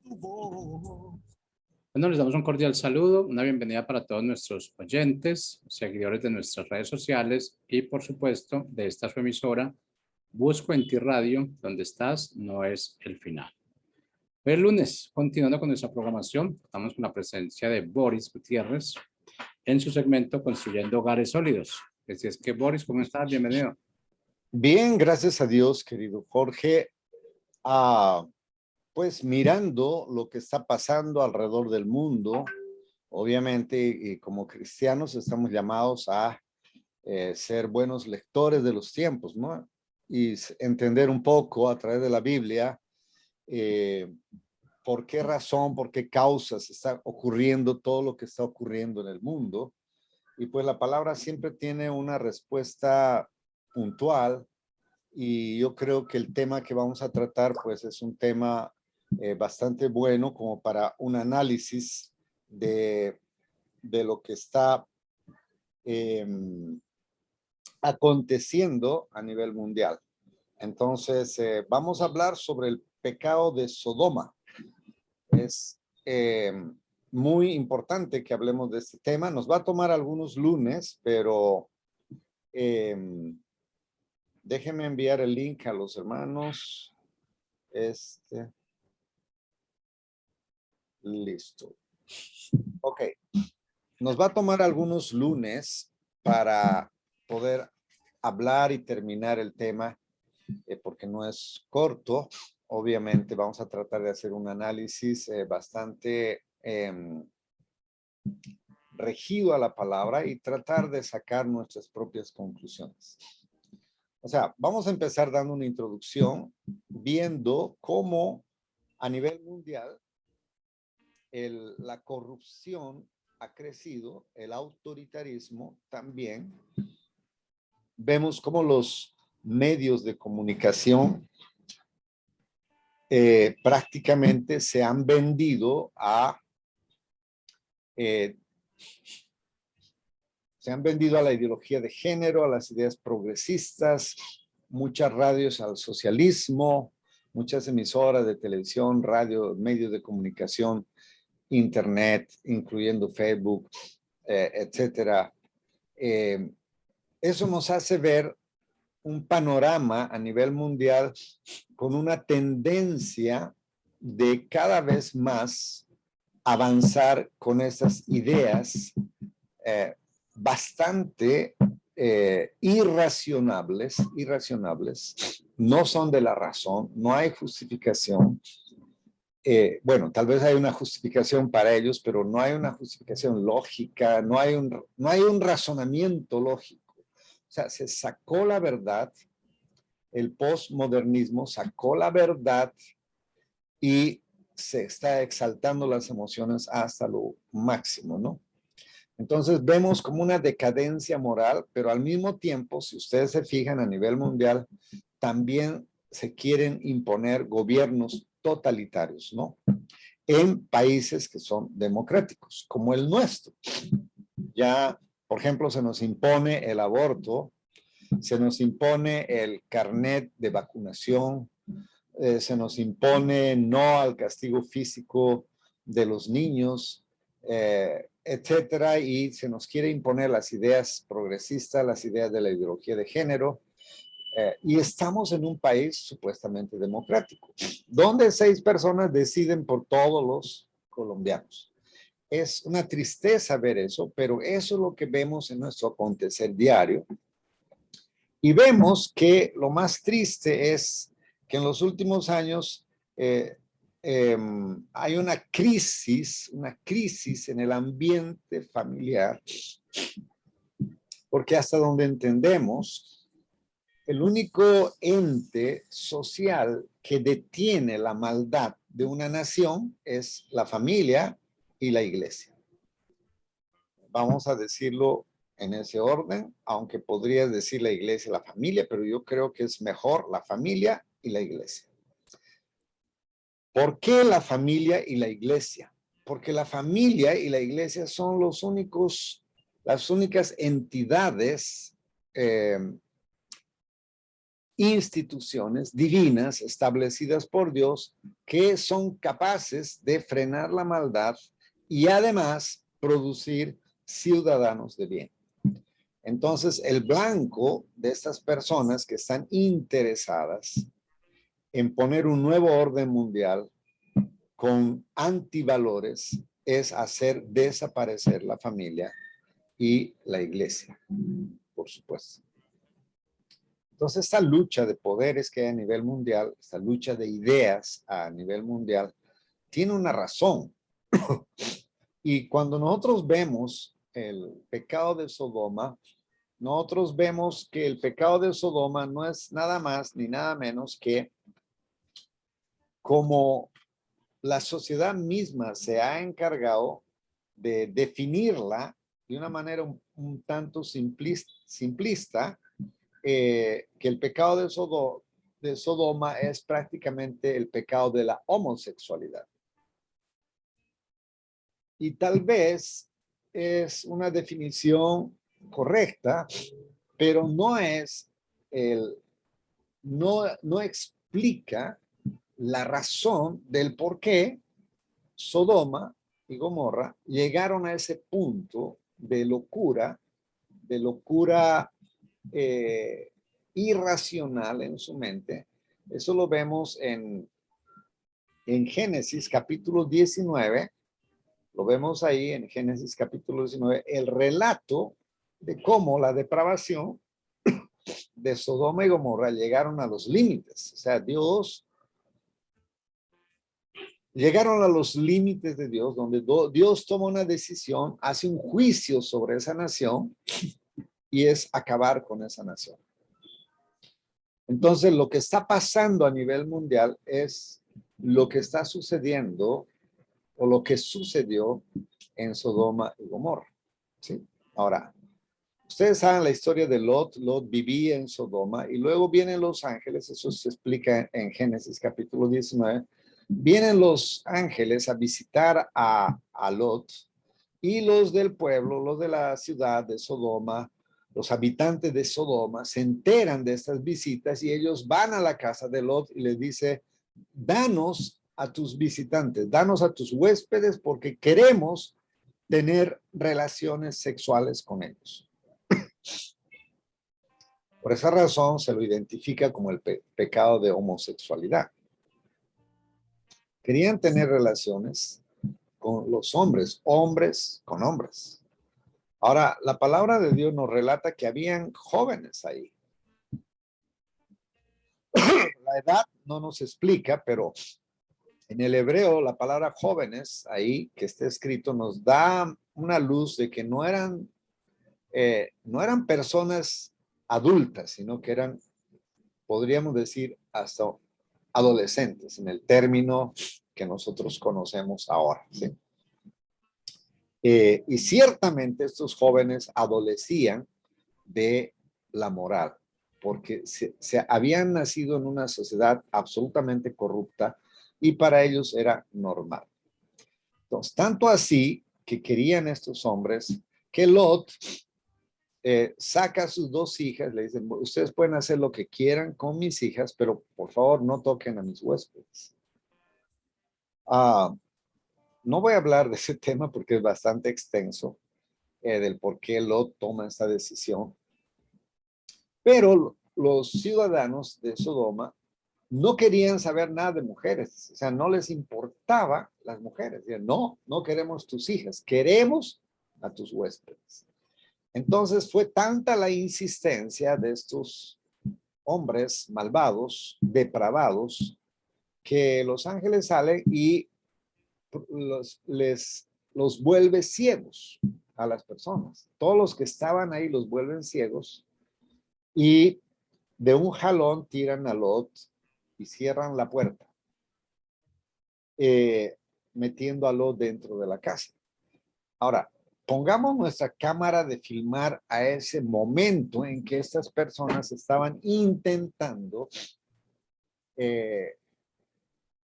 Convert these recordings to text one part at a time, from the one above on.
Bueno, les damos un cordial saludo, una bienvenida para todos nuestros oyentes, seguidores de nuestras redes sociales y, por supuesto, de esta su emisora, Busco en Ti Radio, donde estás, no es el final. Hoy es lunes, continuando con nuestra programación, estamos con la presencia de Boris Gutiérrez en su segmento Construyendo Hogares Sólidos. Así es que, Boris, ¿cómo estás? Bienvenido. Bien, gracias a Dios, querido Jorge. Pues mirando lo que está pasando alrededor del mundo, obviamente, y como cristianos estamos llamados a ser buenos lectores de los tiempos, ¿no? Y entender un poco a través de la Biblia por qué razón, por qué causas está ocurriendo todo lo que está ocurriendo en el mundo. Y pues la palabra siempre tiene una respuesta puntual. Y yo creo que el tema que vamos a tratar, pues es un tema bastante bueno como para un análisis de lo que está aconteciendo a nivel mundial. Entonces, vamos a hablar sobre el pecado de Sodoma. Es muy importante que hablemos de este tema. Nos va a tomar algunos lunes, pero déjenme enviar el link a los hermanos. Listo. Ok. Nos va a tomar algunos lunes para poder hablar y terminar el tema, porque no es corto. Obviamente vamos a tratar de hacer un análisis bastante regido a la palabra y tratar de sacar nuestras propias conclusiones. O sea, vamos a empezar dando una introducción, viendo cómo a nivel mundial la corrupción ha crecido, el autoritarismo también. Vemos cómo los medios de comunicación prácticamente se han vendido a la ideología de género, a las ideas progresistas, muchas radios al socialismo, muchas emisoras de televisión, radio, medios de comunicación, internet, incluyendo Facebook, etcétera. Eso nos hace ver un panorama a nivel mundial con una tendencia de cada vez más avanzar con esas ideas bastante irracionables, no son de la razón, no hay justificación. Bueno, tal vez hay una justificación para ellos, pero no hay una justificación lógica, no hay un razonamiento lógico. O sea, se sacó la verdad, el postmodernismo sacó la verdad y se está exaltando las emociones hasta lo máximo, ¿no? Entonces vemos como una decadencia moral, pero al mismo tiempo, si ustedes se fijan a nivel mundial, también se quieren imponer gobiernos totalitarios, ¿no? En países que son democráticos, como el nuestro. Ya, por ejemplo, se nos impone el aborto, se nos impone el carnet de vacunación, se nos impone no al castigo físico de los niños, etcétera, y se nos quiere imponer las ideas progresistas, las ideas de la ideología de género, y estamos en un país supuestamente democrático, donde 6 personas deciden por todos los colombianos. Es una tristeza ver eso, pero eso es lo que vemos en nuestro acontecer diario. Y vemos que lo más triste es que en los últimos años hay una crisis en el ambiente familiar, porque hasta donde entendemos, el único ente social que detiene la maldad de una nación es la familia y la iglesia. Vamos a decirlo en ese orden, aunque podrías decir la iglesia y la familia, pero yo creo que es mejor la familia y la iglesia. ¿Por qué la familia y la iglesia? Porque la familia y la iglesia son las únicas entidades, instituciones divinas establecidas por Dios que son capaces de frenar la maldad y además producir ciudadanos de bien. Entonces, el blanco de estas personas que están interesadas en poner un nuevo orden mundial con antivalores es hacer desaparecer la familia y la iglesia, por supuesto. Entonces, esta lucha de poderes que hay a nivel mundial, esta lucha de ideas a nivel mundial, tiene una razón. Y cuando nosotros vemos el pecado de Sodoma, nosotros vemos que el pecado de Sodoma no es nada más ni nada menos que como la sociedad misma se ha encargado de definirla de una manera un tanto simplista, que el pecado de Sodoma es prácticamente el pecado de la homosexualidad. Y tal vez es una definición correcta, pero no es no explica la razón del por qué Sodoma y Gomorra llegaron a ese punto de locura irracional en su mente. Eso lo vemos en Génesis capítulo 19. Lo vemos ahí en Génesis capítulo 19, el relato de cómo la depravación de Sodoma y Gomorra llegaron a los límites. O sea, llegaron a los límites de Dios, donde Dios toma una decisión, hace un juicio sobre esa nación y es acabar con esa nación. Entonces, lo que está pasando a nivel mundial es lo que está sucediendo o lo que sucedió en Sodoma y Gomorra. ¿Sí? Ahora, ustedes saben la historia de Lot. Lot vivía en Sodoma y luego vienen los ángeles. Eso se explica en Génesis capítulo 19. Vienen los ángeles a visitar a Lot y los del pueblo, los de la ciudad de Sodoma, los habitantes de Sodoma se enteran de estas visitas y ellos van a la casa de Lot y les dice, danos a tus visitantes, danos a tus huéspedes porque queremos tener relaciones sexuales con ellos. Por esa razón se lo identifica como el pecado de homosexualidad. Querían tener relaciones con los hombres, hombres con hombres. Ahora, la palabra de Dios nos relata que habían jóvenes ahí. La edad no nos explica, pero en el hebreo la palabra jóvenes ahí que está escrito nos da una luz de que no eran personas adultas, sino que eran, podríamos decir, hasta adolescentes en el término que nosotros conocemos ahora. ¿Sí? Y ciertamente estos jóvenes adolecían de la moral, porque se habían nacido en una sociedad absolutamente corrupta y para ellos era normal. Entonces, tanto así que querían estos hombres que Lot saca a sus dos hijas, le dicen, ustedes pueden hacer lo que quieran con mis hijas, pero por favor no toquen a mis huéspedes. No voy a hablar de ese tema porque es bastante extenso, del por qué Lot toma esta decisión. Pero los ciudadanos de Sodoma no querían saber nada de mujeres, o sea, no les importaba las mujeres. Decían, no queremos tus hijas, queremos a tus huéspedes. Entonces fue tanta la insistencia de estos hombres malvados, depravados, que los ángeles salen y los vuelve ciegos a las personas. Todos los que estaban ahí los vuelven ciegos y de un jalón tiran a Lot y cierran la puerta, metiendo a Lot dentro de la casa. Ahora, pongamos nuestra cámara de filmar a ese momento en que estas personas estaban intentando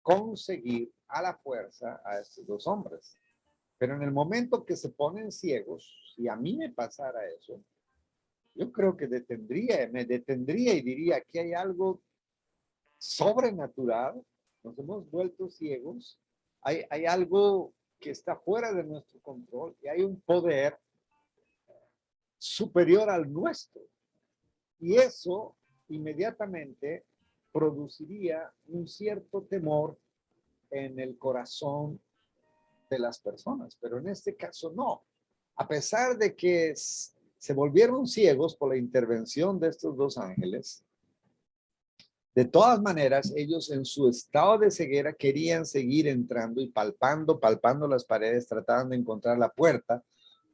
conseguir a la fuerza a estos dos hombres. Pero en el momento que se ponen ciegos, si a mí me pasara eso, yo creo que me detendría y diría que hay algo sobrenatural nos hemos vuelto ciegos. Hay algo que está fuera de nuestro control y hay un poder superior al nuestro. Y eso inmediatamente produciría un cierto temor en el corazón de las personas, pero en este caso no. A pesar de que se volvieron ciegos por la intervención de estos dos ángeles, de todas maneras, ellos en su estado de ceguera querían seguir entrando y palpando las paredes, tratando de encontrar la puerta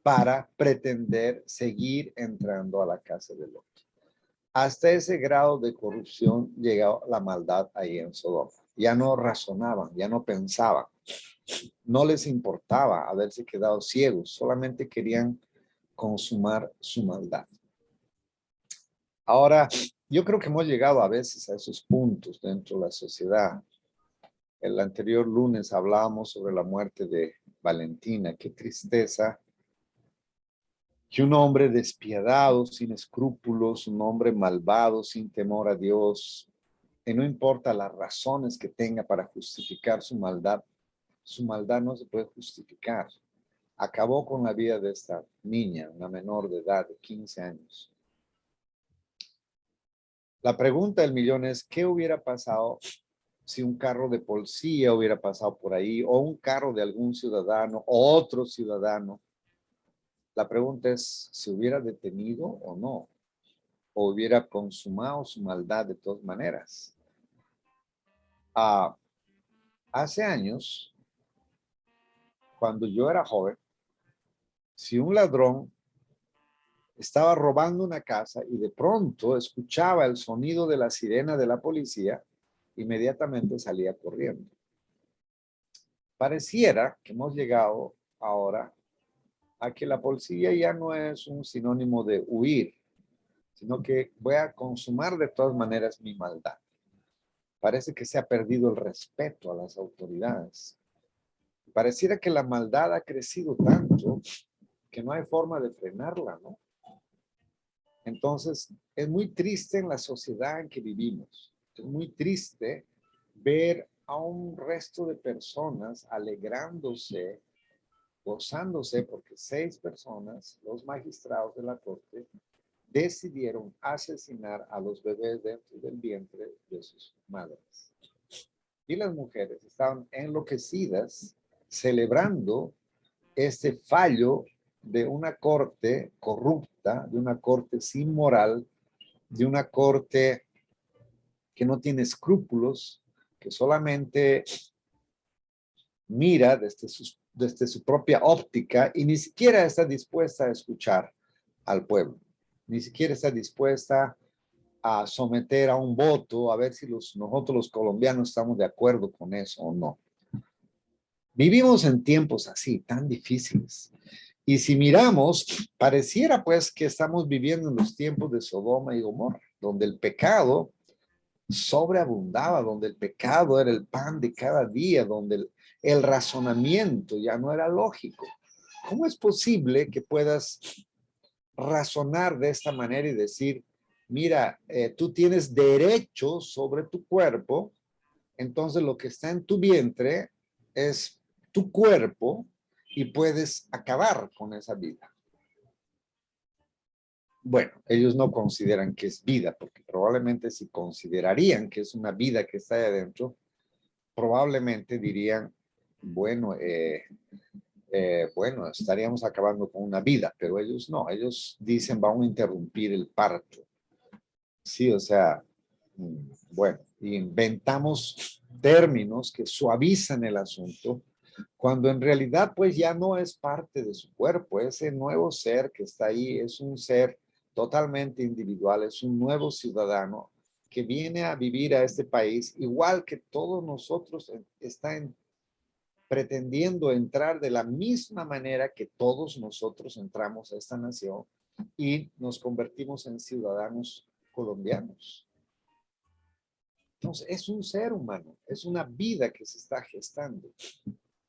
para pretender seguir entrando a la casa del otro. Hasta ese grado de corrupción llegó la maldad ahí en Sodoma. Ya no razonaban, ya no pensaban. No les importaba haberse quedado ciegos, solamente querían consumar su maldad. Ahora, yo creo que hemos llegado a veces a esos puntos dentro de la sociedad. El anterior lunes hablábamos sobre la muerte de Valentina. Qué tristeza que un hombre despiadado, sin escrúpulos, un hombre malvado, sin temor a Dios, y no importa las razones que tenga para justificar su maldad no se puede justificar. Acabó con la vida de esta niña, una menor de edad de 15 años. La pregunta del millón es, ¿qué hubiera pasado si un carro de policía hubiera pasado por ahí, o un carro de algún ciudadano, o otro ciudadano? La pregunta es, ¿se hubiera detenido o no? ¿O hubiera consumado su maldad de todas maneras? Hace años, cuando yo era joven, si un ladrón estaba robando una casa y de pronto escuchaba el sonido de la sirena de la policía, inmediatamente salía corriendo. Pareciera que hemos llegado ahora a que la policía ya no es un sinónimo de huir, sino que voy a consumar de todas maneras mi maldad. Parece que se ha perdido el respeto a las autoridades. Pareciera que la maldad ha crecido tanto que no hay forma de frenarla, ¿no? Entonces, es muy triste en la sociedad en que vivimos. Es muy triste ver a un resto de personas alegrándose, gozándose, porque 6 personas, los magistrados de la corte, decidieron asesinar a los bebés dentro del vientre de sus madres. Y las mujeres estaban enloquecidas celebrando este fallo de una corte corrupta, de una corte sin moral, de una corte que no tiene escrúpulos, que solamente mira desde su propia óptica y ni siquiera está dispuesta a escuchar al pueblo, ni siquiera está dispuesta a someter a un voto, a ver si nosotros los colombianos estamos de acuerdo con eso o no. Vivimos en tiempos así, tan difíciles. Y si miramos, pareciera pues que estamos viviendo en los tiempos de Sodoma y Gomorra, donde el pecado sobreabundaba, donde el pecado era el pan de cada día, donde el razonamiento ya no era lógico. ¿Cómo es posible que puedas razonar de esta manera y decir, mira, tú tienes derecho sobre tu cuerpo, entonces lo que está en tu vientre es tu cuerpo y puedes acabar con esa vida? Bueno, ellos no consideran que es vida, porque probablemente si considerarían que es una vida que está ahí adentro, probablemente dirían, bueno, bueno, estaríamos acabando con una vida, pero ellos no, ellos dicen, vamos a interrumpir el parto. Sí, o sea, bueno, inventamos términos que suavizan el asunto, cuando en realidad pues ya no es parte de su cuerpo. Ese nuevo ser que está ahí es un ser totalmente individual, es un nuevo ciudadano que viene a vivir a este país, igual que todos nosotros, están pretendiendo entrar de la misma manera que todos nosotros entramos a esta nación y nos convertimos en ciudadanos colombianos. Entonces, es un ser humano, es una vida que se está gestando.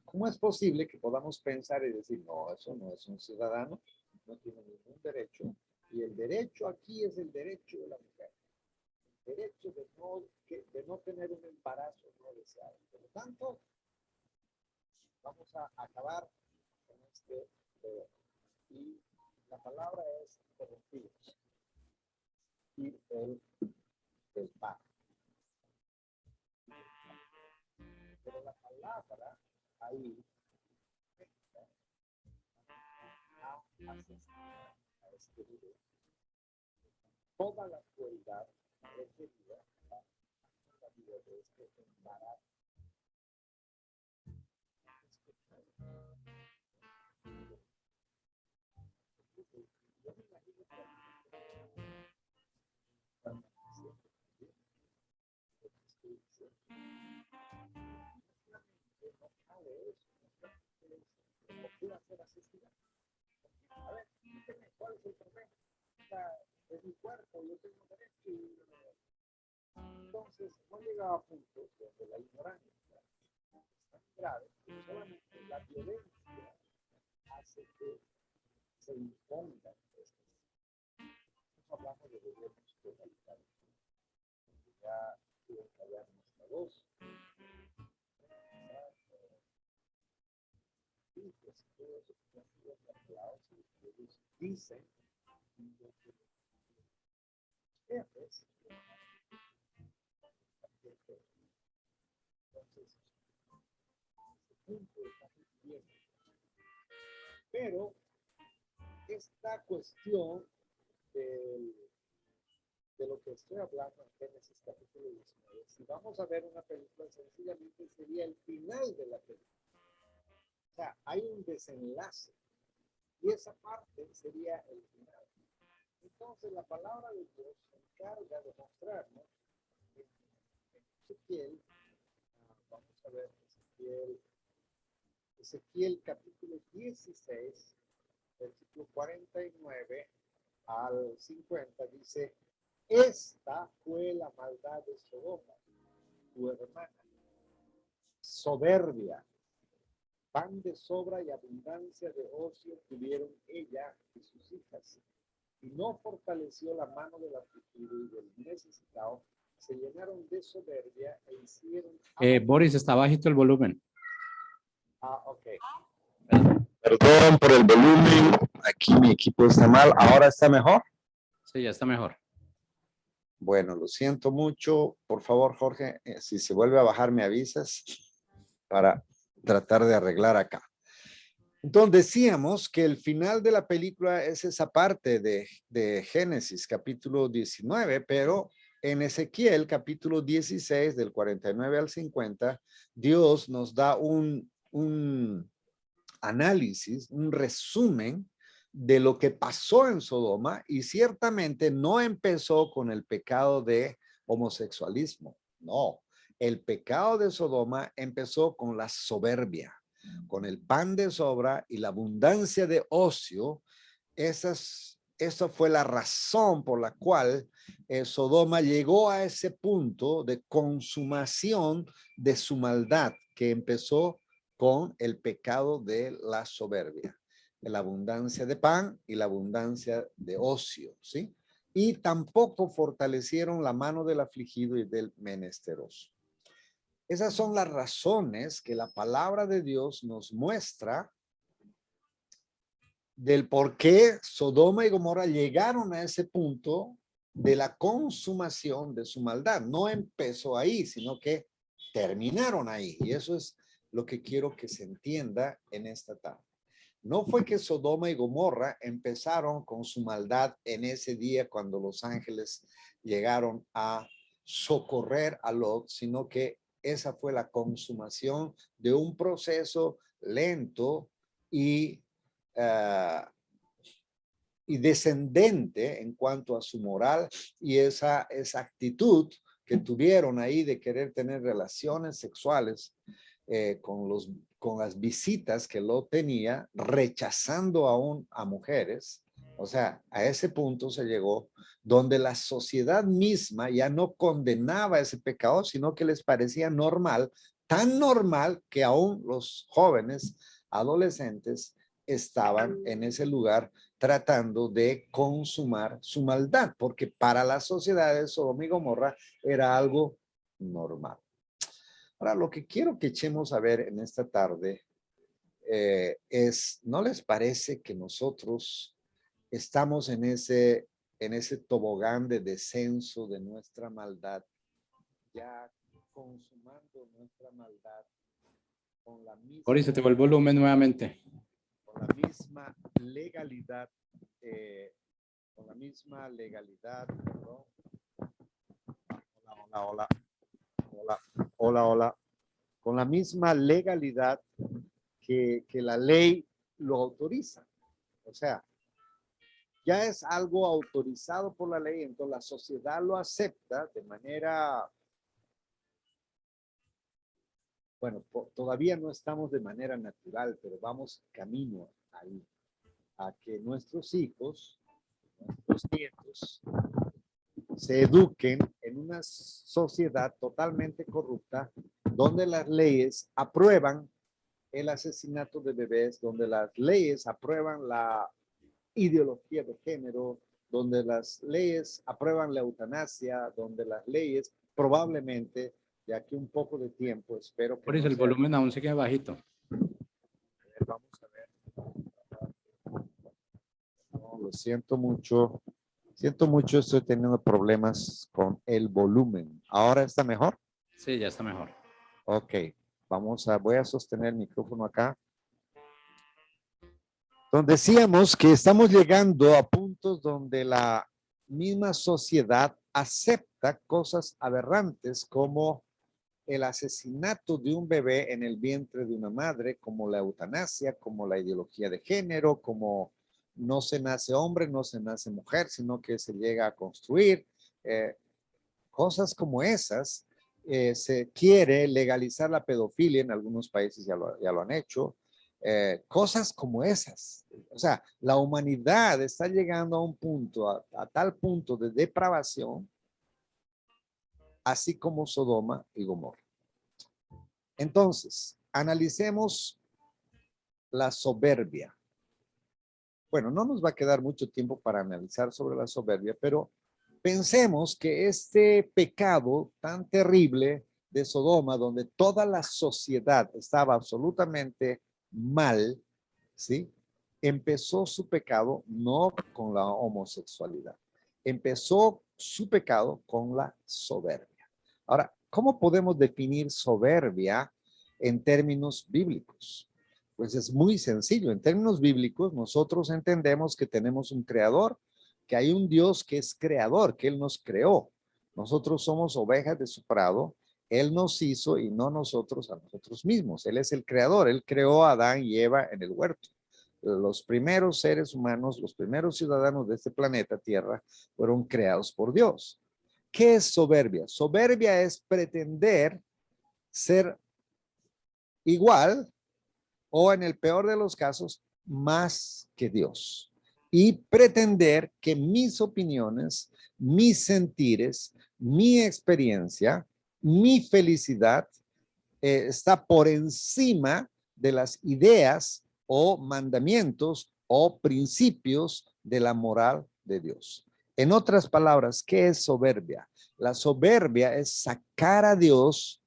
¿Cómo es posible que podamos pensar y decir, no, eso no es un ciudadano, no tiene ningún derecho, y el derecho aquí es el derecho de la mujer? derecho de no tener un embarazo no deseado. Por lo tanto, vamos a acabar con este deber. Y la palabra es corrompido. Y el padre. Pero la palabra ahí a asesinar a este video. Toda la crueldad referida a la vida de este embarazo. Yo me imagino que no cabe eso, no puede ser asesinado. A ver, dígame, ¿cuál es el problema? Es mi cuerpo, yo tengo derecho. Entonces, no llega a puntos donde la ignorancia es tan grave que solamente la violencia hace que se impongan estas. Nosotros hablamos de gobiernos totalitarios. Ya quieren callar nuestra voz. Y pues todo eso que han sido cancelados y ellos dicen jefes. Entonces, ese punto está muy bien. Pero esta cuestión de lo que estoy hablando en Génesis capítulo 19, si vamos a ver una película, sencillamente sería el final de la película. O sea, hay un desenlace y esa parte sería el final. Entonces la palabra de Dios se encarga de mostrarnos en Ezequiel, vamos a ver Ezequiel capítulo 16, versículo 49 al 50, dice: esta fue la maldad de Sodoma, tu hermana, soberbia, pan de sobra y abundancia de ocio tuvieron ella y sus hijas, y no fortaleció la mano del afligido y del necesitado, se llenaron de soberbia e hicieron... Boris, está bajito el volumen. Ok. Perdón por el volumen, aquí mi equipo está mal, ¿ahora está mejor? Sí, ya está mejor. Bueno, lo siento mucho. Por favor, Jorge, si se vuelve a bajar, me avisas para tratar de arreglar acá. Entonces decíamos que el final de la película es esa parte de Génesis, capítulo 19, pero en Ezequiel, capítulo 16, del 49 al 50, Dios nos da un análisis, un resumen de lo que pasó en Sodoma, y ciertamente no empezó con el pecado de homosexualismo. No, el pecado de Sodoma empezó con la soberbia, con el pan de sobra y la abundancia de ocio. Esa fue la razón por la cual Sodoma llegó a ese punto de consumación de su maldad, que empezó con el pecado de la soberbia, de la abundancia de pan y la abundancia de ocio, ¿sí? Y tampoco fortalecieron la mano del afligido y del menesteroso. Esas son las razones que la palabra de Dios nos muestra del por qué Sodoma y Gomorra llegaron a ese punto de la consumación de su maldad. No empezó ahí, sino que terminaron ahí. Y eso es lo que quiero que se entienda en esta tarde. No fue que Sodoma y Gomorra empezaron con su maldad en ese día cuando los ángeles llegaron a socorrer a Lot, sino que esa fue la consumación de un proceso lento y descendente en cuanto a su moral y esa actitud que tuvieron ahí de querer tener relaciones sexuales con las visitas que Lot tenía, rechazando aún a mujeres. O sea, a ese punto se llegó donde la sociedad misma ya no condenaba ese pecado, sino que les parecía normal, tan normal que aún los jóvenes adolescentes estaban en ese lugar tratando de consumar su maldad, porque para las sociedades Sodoma y Gomorra era algo normal. Ahora, lo que quiero que echemos a ver en esta tarde es, ¿no les parece que nosotros estamos en ese tobogán de descenso de nuestra maldad, ya consumando nuestra maldad con la misma, Boris, se te fue el volumen nuevamente. con la misma legalidad, perdón. Hola, con la misma legalidad que la ley lo autoriza. O sea, ya es algo autorizado por la ley, entonces la sociedad lo acepta de manera, bueno, todavía no estamos de manera natural, pero vamos camino ahí, a que nuestros hijos, nuestros nietos, se eduquen en una sociedad totalmente corrupta, donde las leyes aprueban el asesinato de bebés, donde las leyes aprueban la ideología de género, donde las leyes aprueban la eutanasia, donde las leyes probablemente de aquí un poco de tiempo, espero que Boris, no el sea, volumen aún sigue bajito. vamos a ver. No, lo siento mucho. Siento mucho, estoy teniendo problemas con el volumen. ¿Ahora está mejor? Sí, ya está mejor. Ok, voy a sostener el micrófono acá. Donde decíamos que estamos llegando a puntos donde la misma sociedad acepta cosas aberrantes como el asesinato de un bebé en el vientre de una madre, como la eutanasia, como la ideología de género, como no se nace hombre, no se nace mujer, sino que se llega a construir. Cosas como esas. Se quiere legalizar la pedofilia, en algunos países ya lo han hecho. Cosas como esas. O sea, la humanidad está llegando a un punto, a tal punto de depravación, así como Sodoma y Gomorra. Entonces, analicemos la soberbia. Bueno, no nos va a quedar mucho tiempo para analizar sobre la soberbia, pero pensemos que este pecado tan terrible de Sodoma, donde toda la sociedad estaba absolutamente mal, ¿sí? Empezó su pecado no con la homosexualidad, empezó su pecado con la soberbia. Ahora, ¿cómo podemos definir soberbia en términos bíblicos? Pues es muy sencillo. En términos bíblicos, nosotros entendemos que tenemos un creador, que hay un Dios que es creador, que Él nos creó. Nosotros somos ovejas de su prado. Él nos hizo y no nosotros a nosotros mismos. Él es el creador. Él creó a Adán y Eva en el huerto. Los primeros seres humanos, los primeros ciudadanos de este planeta Tierra fueron creados por Dios. ¿Qué es soberbia? Soberbia es pretender ser igual o, en el peor de los casos, más que Dios. Y pretender que mis opiniones, mis sentires, mi experiencia, mi felicidad está por encima de las ideas o mandamientos o principios de la moral de Dios. En otras palabras, ¿qué es soberbia? La soberbia es sacar a Dios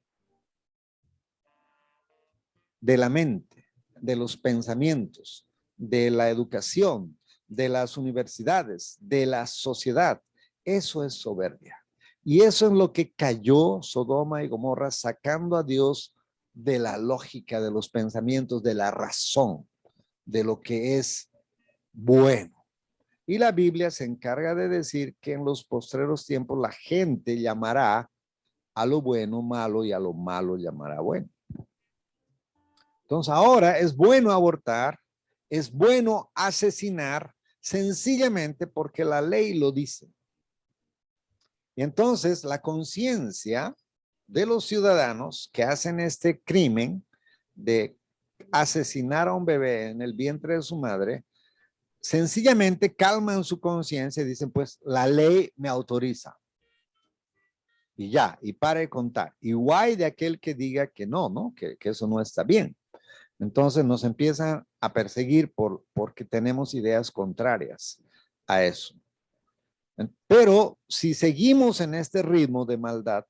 de la mente, de los pensamientos, de la educación, de las universidades, de la sociedad. Eso es soberbia. Y eso es lo que cayó Sodoma y Gomorra, sacando a Dios de la lógica, de los pensamientos, de la razón, de lo que es bueno. Y la Biblia se encarga de decir que en los postreros tiempos la gente llamará a lo bueno malo y a lo malo llamará bueno. Entonces ahora es bueno abortar, es bueno asesinar, sencillamente porque la ley lo dice. Y entonces la conciencia de los ciudadanos que hacen este crimen de asesinar a un bebé en el vientre de su madre, sencillamente calman su conciencia y dicen, pues la ley me autoriza. Y ya, y para de contar. Y guay de aquel que diga que no, que eso no está bien. Entonces nos empiezan a perseguir porque tenemos ideas contrarias a eso. Pero si seguimos en este ritmo de maldad,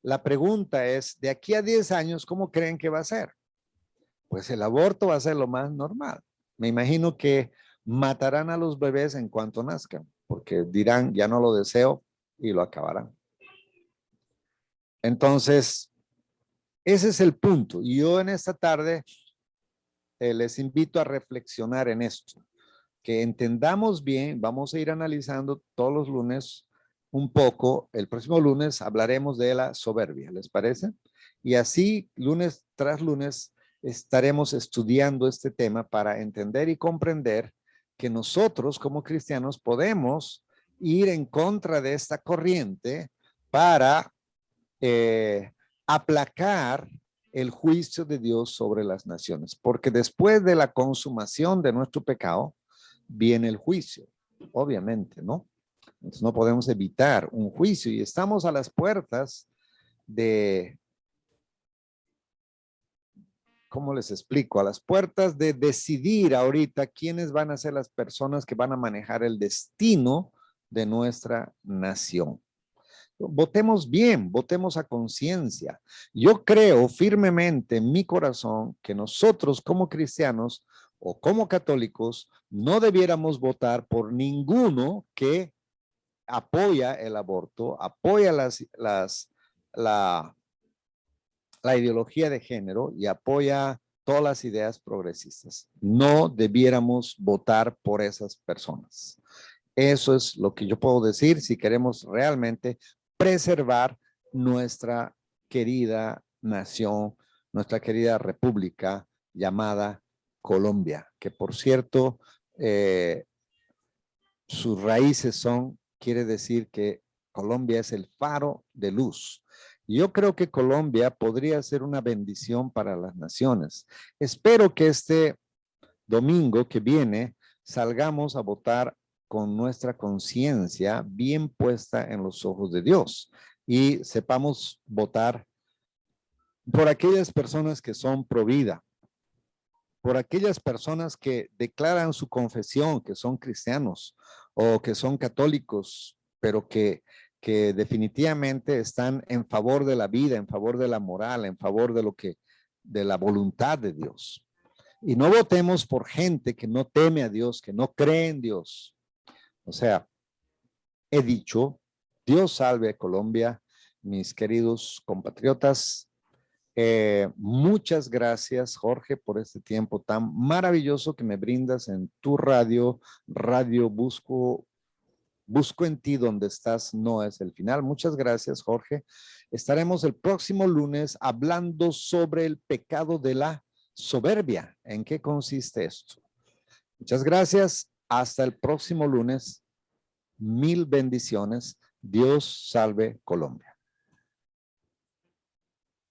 la pregunta es, de aquí a 10 años, ¿cómo creen que va a ser? Pues el aborto va a ser lo más normal. Me imagino que matarán a los bebés en cuanto nazcan, porque dirán, ya no lo deseo, y lo acabarán. Entonces, ese es el punto. Y yo en esta tarde les invito a reflexionar en esto. Que entendamos bien, vamos a ir analizando todos los lunes un poco. El próximo lunes hablaremos de la soberbia, ¿les parece? Y así, lunes tras lunes, estaremos estudiando este tema para entender y comprender que nosotros como cristianos podemos ir en contra de esta corriente para aplacar el juicio de Dios sobre las naciones. Porque después de la consumación de nuestro pecado, viene el juicio, obviamente, ¿no? Entonces no podemos evitar un juicio y estamos a las puertas de, ¿cómo les explico? A las puertas de decidir ahorita quiénes van a ser las personas que van a manejar el destino de nuestra nación. Votemos bien, votemos a conciencia. Yo creo firmemente en mi corazón que nosotros como cristianos o como católicos no debiéramos votar por ninguno que apoya el aborto, apoya la ideología de género y apoya todas las ideas progresistas. No debiéramos votar por esas personas. Eso es lo que yo puedo decir si queremos realmente preservar nuestra querida nación, nuestra querida república llamada Colombia, que por cierto, sus raíces quiere decir que Colombia es el faro de luz. Yo creo que Colombia podría ser una bendición para las naciones. Espero que este domingo que viene salgamos a votar con nuestra conciencia bien puesta en los ojos de Dios y sepamos votar por aquellas personas que son pro vida, por aquellas personas que declaran su confesión, que son cristianos o que son católicos, pero que definitivamente están en favor de la vida, en favor de la moral, en favor de la voluntad de Dios. Y no votemos por gente que no teme a Dios, que no cree en Dios. O sea, he dicho, Dios salve a Colombia, mis queridos compatriotas. Muchas gracias, Jorge, por este tiempo tan maravilloso que me brindas en tu radio, Busco en ti donde estás, no es el final. Muchas gracias, Jorge. Estaremos el próximo lunes hablando sobre el pecado de la soberbia. ¿En qué consiste esto? Muchas gracias. Hasta el próximo lunes. Mil bendiciones. Dios salve Colombia.